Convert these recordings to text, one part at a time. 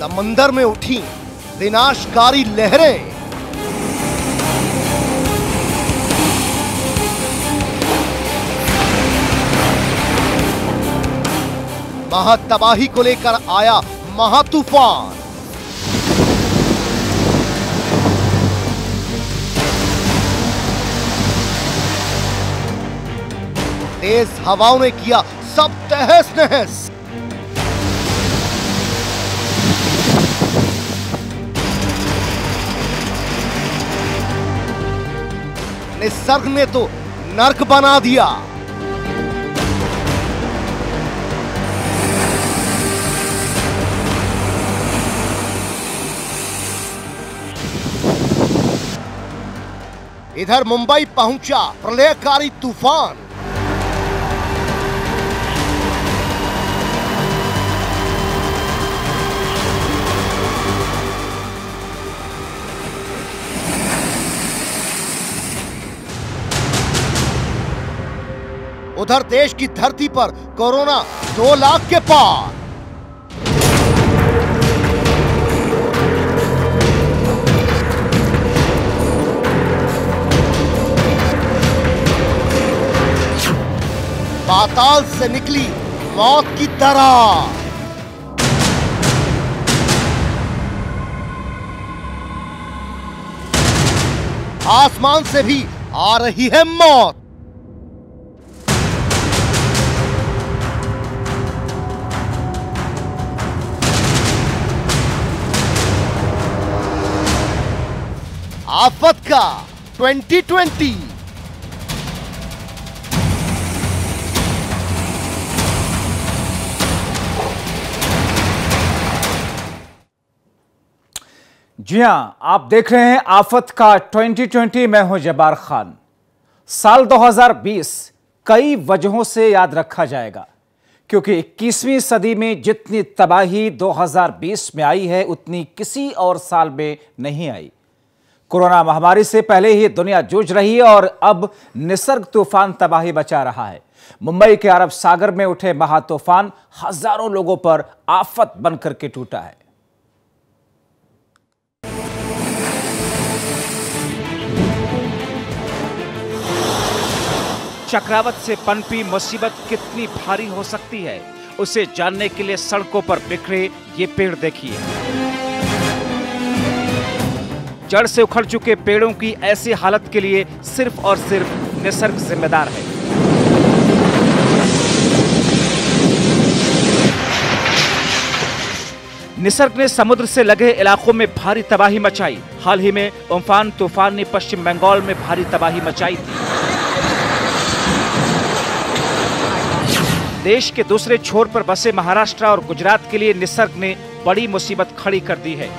समंदर में उठी विनाशकारी लहरें। महातबाही को लेकर आया महातूफान। तेज हवाओं ने किया सब तहस नहस। निसर्ग ने तो नर्क बना दिया। इधर मुंबई पहुंचा प्रलयकारी तूफान। उधर देश की धरती पर कोरोना 2 लाख के पार। पाताल से निकली मौत की दरार। आसमान से भी आ रही है मौत। आफत का 2020। जी हां, आप देख रहे हैं आफत का 2020। मैं हूं जब्बार खान। साल 2020 कई वजहों से याद रखा जाएगा, क्योंकि 21वीं सदी में जितनी तबाही 2020 में आई है उतनी किसी और साल में नहीं आई। कोरोना महामारी से पहले ही दुनिया जूझ रही है और अब निसर्ग तूफान तबाही मचा रहा है। मुंबई के अरब सागर में उठे महातूफान हजारों लोगों पर आफत बनकर के टूटा है। चक्रवात से पनपी मुसीबत कितनी भारी हो सकती है, उसे जानने के लिए सड़कों पर बिखरे ये पेड़ देखिए। जड़ से उखड़ चुके पेड़ों की ऐसी हालत के लिए सिर्फ और सिर्फ निसर्ग जिम्मेदार है। निसर्ग ने समुद्र से लगे इलाकों में भारी तबाही मचाई। हाल ही में उम्फान तूफान ने पश्चिम बंगाल में भारी तबाही मचाई थी। देश के दूसरे छोर पर बसे महाराष्ट्र और गुजरात के लिए निसर्ग ने बड़ी मुसीबत खड़ी कर दी है।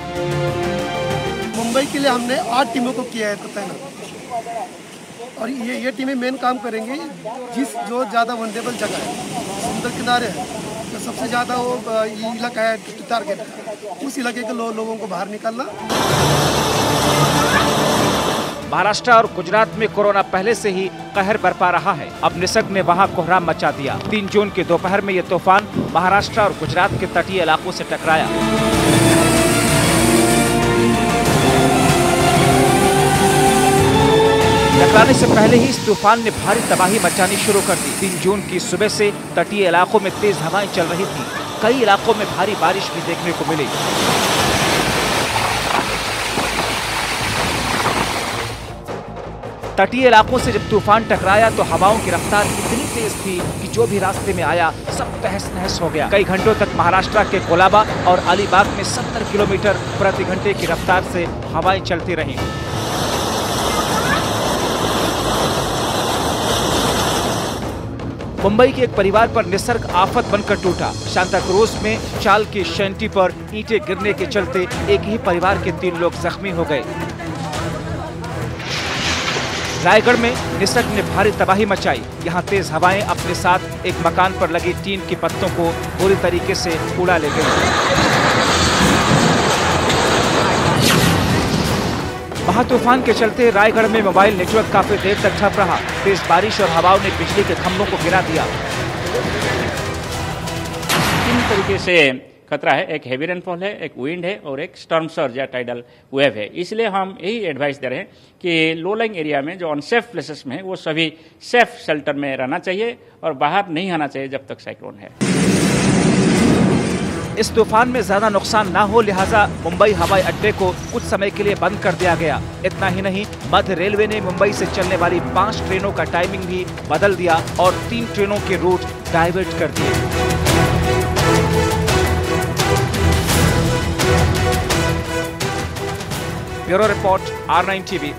मुंबई के लिए हमने 8 टीमों को किया है तैनात, और ये टीमें मेन काम करेंगी जो ज़्यादा वनरेबल जगह है, समुद्र किनारे है, तो सबसे ज़्यादा वो इलाका है टारगेट है, उस इलाके के लोगों को बाहर निकालना। महाराष्ट्र और गुजरात में कोरोना पहले से ही कहर बरपा रहा है। अब निसर्ग ने वहां कोहराम मचा दिया। 3 जून की दोपहर में यह तूफान महाराष्ट्र और गुजरात के तटीय इलाकों से टकराया। टकराने से पहले ही इस तूफान ने भारी तबाही मचानी शुरू कर दी। 3 जून की सुबह से तटीय इलाकों में तेज हवाएं चल रही थी। कई इलाकों में भारी बारिश भी देखने को मिली। तटीय इलाकों से जब तूफान टकराया तो हवाओं की रफ्तार इतनी तेज थी कि जो भी रास्ते में आया सब तहस नहस हो गया। कई घंटों तक महाराष्ट्र के कोलाबा और अलीबाग में 70 किलोमीटर प्रति घंटे की रफ्तार से हवाएं चलती रहीं। मुंबई के एक परिवार पर निसर्ग आफत बनकर टूटा। सांताक्रूज में चाल की शैंटी पर ईंटें गिरने के चलते एक ही परिवार के 3 लोग जख्मी हो गए। रायगढ़ में निसर्ग ने भारी तबाही मचाई। यहाँ तेज हवाएं अपने साथ एक मकान पर लगी टीन की पत्तों को बुरी तरीके से उड़ा ले गई। महातूफान के चलते रायगढ़ में मोबाइल नेटवर्क काफी देर तक ठप रहा। तेज बारिश और हवाओं ने बिजली के खंभों को गिरा दिया। किन तरीके से खतरा है। एक हेवी रेनफॉल है, एक विंड है और एक स्टॉर्म सर्ज या टाइडल वेव है। इसलिए हम यही एडवाइस दे रहे हैं कि लो लाइंग एरिया में जो अनसेफ प्लेसेस में है वो सभी सेफ शेल्टर में रहना चाहिए और बाहर नहीं आना चाहिए जब तक साइक्लोन है। इस तूफान में ज्यादा नुकसान ना हो, लिहाजा मुंबई हवाई अड्डे को कुछ समय के लिए बंद कर दिया गया। इतना ही नहीं, मध्य रेलवे ने मुंबई से चलने वाली 5 ट्रेनों का टाइमिंग भी बदल दिया और 3 ट्रेनों के रूट डाइवर्ट कर दिए। Bureau report, R9 TV।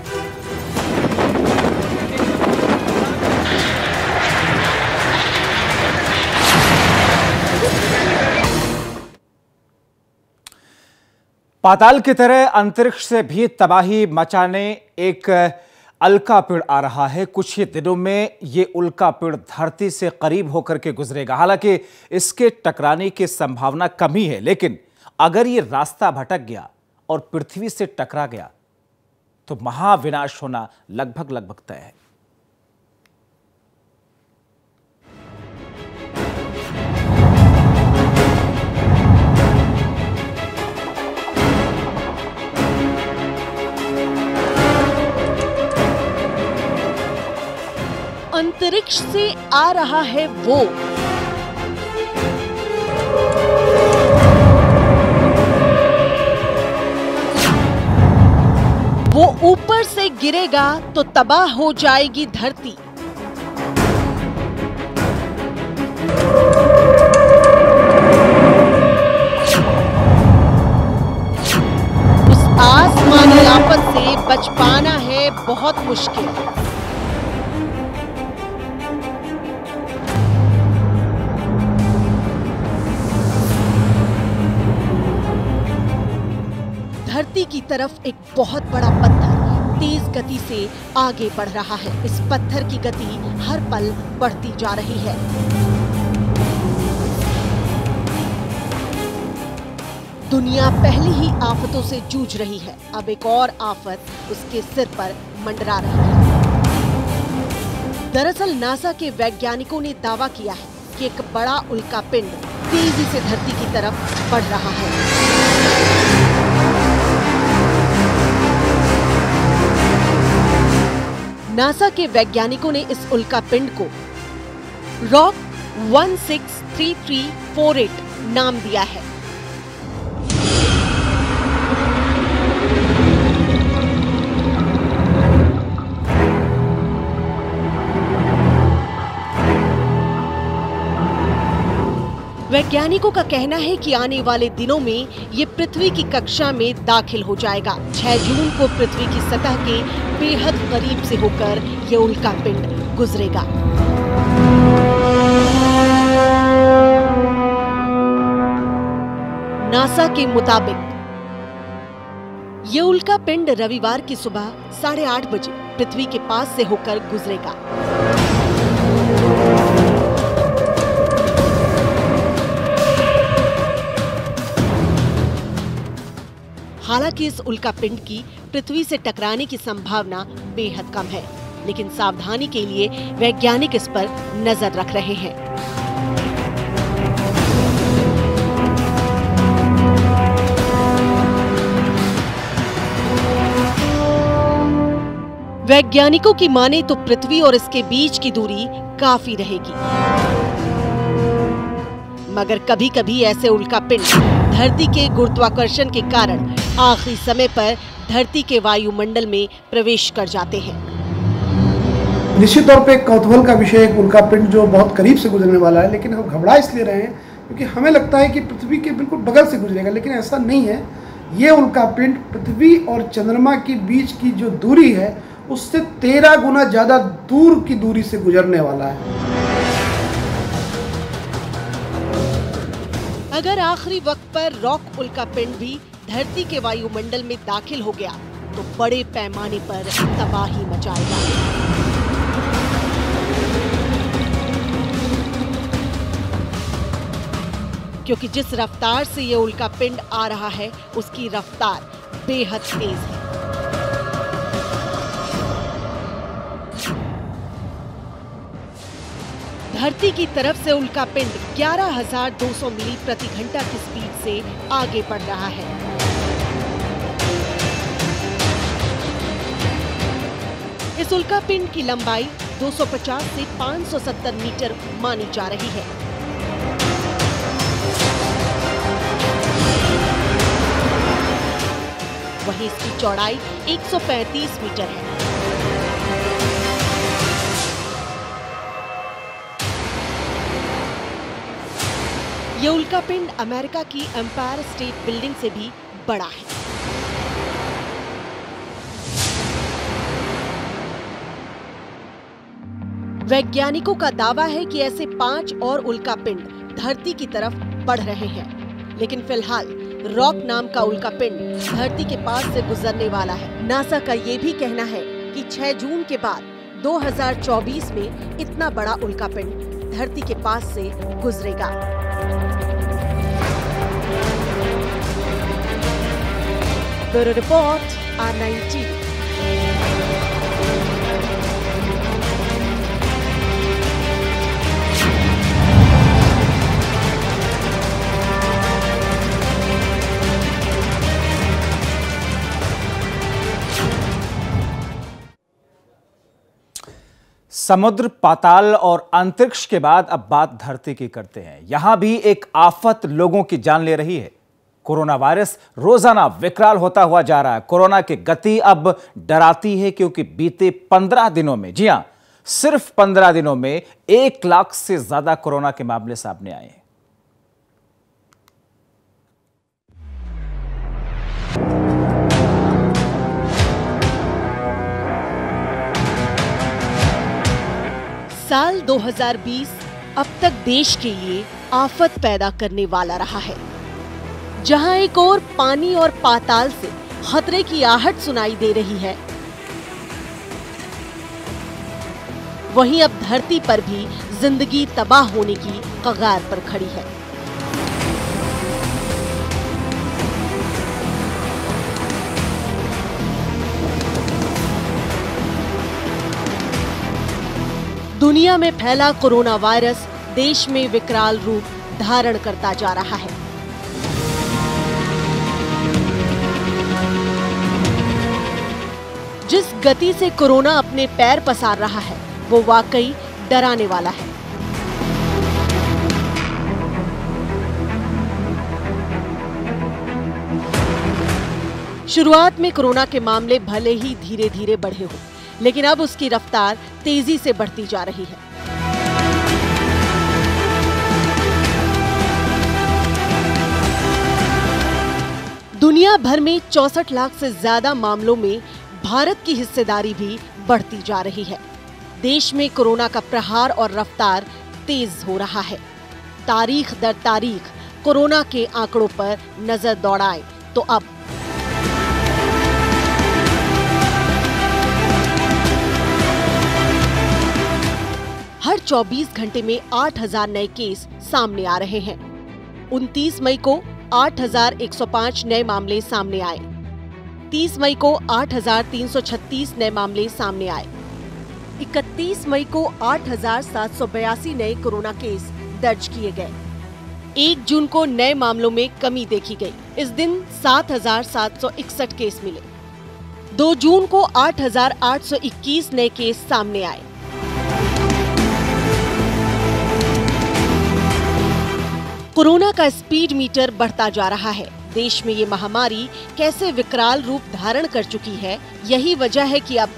पाताल की तरह अंतरिक्ष से भी तबाही मचाने एक उल्कापिंड आ रहा है। कुछ ही दिनों में ये उल्कापिंड धरती से करीब होकर के गुजरेगा। हालांकि इसके टकराने की संभावना कम ही है, लेकिन अगर ये रास्ता भटक गया और पृथ्वी से टकरा गया तो महाविनाश होना लगभग तय है। अंतरिक्ष से आ रहा है वो ऊपर से गिरेगा तो तबाह हो जाएगी धरती। उस आसमानी आफत से बच पाना है बहुत मुश्किल। धरती की तरफ एक बहुत बड़ा पत्थर तेज गति से आगे बढ़ रहा है। इस पत्थर की गति हर पल बढ़ती जा रही है। दुनिया पहले ही आफतों से जूझ रही है, अब एक और आफत उसके सिर पर मंडरा रही है। दरअसल नासा के वैज्ञानिकों ने दावा किया है कि एक बड़ा उल्कापिंड तेजी से धरती की तरफ बढ़ रहा है। नासा के वैज्ञानिकों ने इस उल्कापिंड को रॉक 163348 नाम दिया है। वैज्ञानिकों का कहना है कि आने वाले दिनों में ये पृथ्वी की कक्षा में दाखिल हो जाएगा। 6 जून को पृथ्वी की सतह के बेहद करीब से होकर ये उल्कापिंड गुजरेगा। नासा के मुताबिक ये उल्कापिंड रविवार की सुबह 8:30 बजे पृथ्वी के पास से होकर गुजरेगा। हालांकि इस उल्कापिंड की पृथ्वी से टकराने की संभावना बेहद कम है, लेकिन सावधानी के लिए वैज्ञानिक इस पर नजर रख रहे हैं। वैज्ञानिकों की माने तो पृथ्वी और इसके बीच की दूरी काफी रहेगी, मगर कभी कभी ऐसे उल्कापिंड धरती के गुरुत्वाकर्षण के कारण आखिरी समय पर धरती के वायुमंडल में प्रवेश कर जाते हैं। निश्चित तौर पे एक कौतूहल का विषय एक उल्कापिंड जो बहुत करीब से गुजरने वाला है, लेकिन हम घबरा इसलिए रहे हैं क्योंकि हमें लगता है कि पृथ्वी के बिल्कुल बगल से गुजरेगा, लेकिन ऐसा नहीं है। ये उल्कापिंड पृथ्वी और चंद्रमा के बीच की जो दूरी है उससे 13 गुना ज्यादा दूर की दूरी से गुजरने वाला है। अगर आखिरी वक्त पर रॉक उल्कापिंड भी धरती के वायुमंडल में दाखिल हो गया तो बड़े पैमाने पर तबाही मचाएगा। क्योंकि जिस रफ्तार से ये उल्कापिंड आ रहा है उसकी रफ्तार बेहद तेज है। धरती की तरफ से उल्कापिंड 11,200 मील प्रति घंटा की स्पीड से आगे बढ़ रहा है। इस उल्कापिंड की लंबाई 250 से 570 मीटर मानी जा रही है। वहीं इसकी चौड़ाई 135 मीटर है। यह उल्कापिंड अमेरिका की एम्पायर स्टेट बिल्डिंग से भी बड़ा है। वैज्ञानिकों का दावा है कि ऐसे 5 और उल्कापिंड धरती की तरफ बढ़ रहे हैं, लेकिन फिलहाल रॉक नाम का उल्कापिंड धरती के पास से गुजरने वाला है। नासा का ये भी कहना है कि 6 जून के बाद 2024 में इतना बड़ा उल्कापिंड धरती के पास से गुजरेगा। Bureau report R9 TV। समुद्र, पाताल और अंतरिक्ष के बाद अब बात धरती की करते हैं। यहां भी एक आफत लोगों की जान ले रही है। कोरोना वायरस रोजाना विकराल होता हुआ जा रहा है। कोरोना की गति अब डराती है, क्योंकि बीते 15 दिनों में, जी हां, सिर्फ 15 दिनों में 1 लाख से ज्यादा कोरोना के मामले सामने आए हैं। साल 2020 अब तक देश के लिए आफत पैदा करने वाला रहा है। जहां एक ओर पानी और पाताल से खतरे की आहट सुनाई दे रही है, वहीं अब धरती पर भी जिंदगी तबाह होने की कगार पर खड़ी है। दुनिया में फैला कोरोना वायरस देश में विकराल रूप धारण करता जा रहा है। जिस गति से कोरोना अपने पैर पसार रहा है, वो वाकई डराने वाला है। शुरुआत में कोरोना के मामले भले ही धीरे धीरे बढ़े हों, लेकिन अब उसकी रफ्तार तेजी से बढ़ती जा रही है। दुनिया भर में 64 लाख से ज्यादा मामलों में भारत की हिस्सेदारी भी बढ़ती जा रही है। देश में कोरोना का प्रहार और रफ्तार तेज हो रहा है। तारीख दर तारीख कोरोना के आंकड़ों पर नजर दौड़ाएं तो अब हर 24 घंटे में 8,000 नए केस सामने आ रहे हैं। 29 मई को 8,105 नए मामले सामने आए। 30 मई को 8,336 नए मामले सामने आए। 31 मई को 8,782 नए कोरोना केस दर्ज किए गए। 1 जून को नए मामलों में कमी देखी गई। इस दिन 7,761 केस मिले। 2 जून को 8,821 नए केस सामने आए। कोरोना का स्पीड मीटर बढ़ता जा रहा है। देश में ये महामारी कैसे विकराल रूप धारण कर चुकी है, यही वजह है कि अब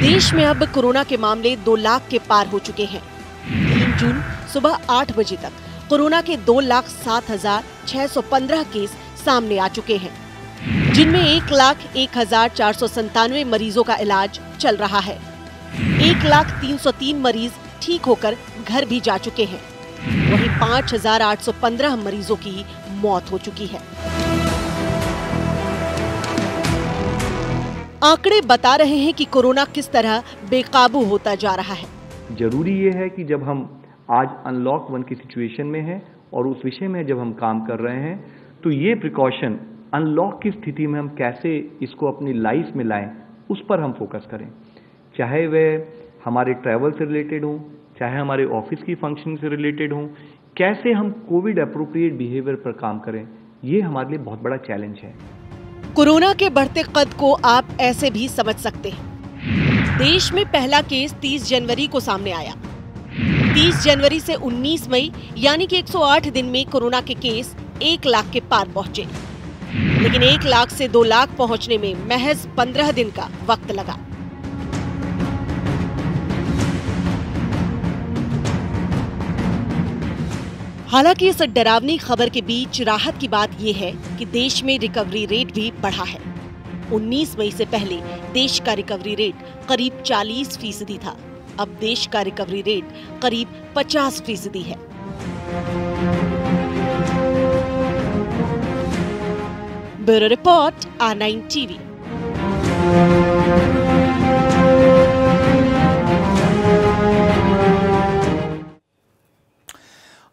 देश में अब कोरोना के मामले 2 लाख के पार हो चुके हैं। 3 जून सुबह 8 बजे तक कोरोना के 2,07,615 केस सामने आ चुके हैं, जिनमें 1,01,497 मरीजों का इलाज चल रहा है। 1,03,003 मरीज ठीक होकर घर भी जा चुके हैं। वहीं 5,815 मरीजों की मौत हो चुकी है। आंकड़े बता रहे हैं कि कोरोना किस तरह बेकाबू होता जा रहा है। जरूरी ये है कि जब हम आज अनलॉक 1 की सिचुएशन में हैं और उस विषय में जब हम काम कर रहे हैं, तो ये प्रिकॉशन अनलॉक की स्थिति में हम कैसे इसको अपनी लाइफ में लाएं, उस पर हम फोकस करें, चाहे वह हमारे ट्रैवल से रिलेटेड हो, चाहे हमारे ऑफिस की फंक्शनिंग से रिलेटेड हो। कैसे हम कोविड अप्रोप्रिएट बिहेवियर पर काम करें, ये हमारे लिए बहुत बड़ा चैलेंज है। कोरोना के बढ़ते कद को आप ऐसे भी समझ सकते हैं। देश में पहला केस 30 जनवरी को सामने आया। 30 जनवरी से 19 मई यानी कि 108 दिन में कोरोना के केस 1 लाख के पार पहुंचे, लेकिन 1 लाख से 2 लाख पहुंचने में महज 15 दिन का वक्त लगा। हालांकि इस डरावनी खबर के बीच राहत की बात यह है कि देश में रिकवरी रेट भी बढ़ा है। 19 मई से पहले देश का रिकवरी रेट करीब 40% था। अब देश का रिकवरी रेट करीब 50% है। Bureau report, R9 TV.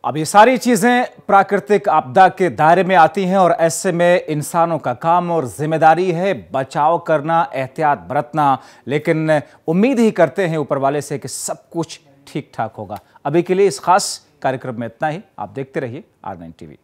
अब ये सारी चीजें प्राकृतिक आपदा के दायरे में आती हैं और ऐसे में इंसानों का काम और जिम्मेदारी है बचाव करना, एहतियात बरतना, लेकिन उम्मीद ही करते हैं ऊपर वाले से कि सब कुछ ठीक ठाक होगा। अभी के लिए इस खास कार्यक्रम में इतना ही। आप देखते रहिए R9 टीवी।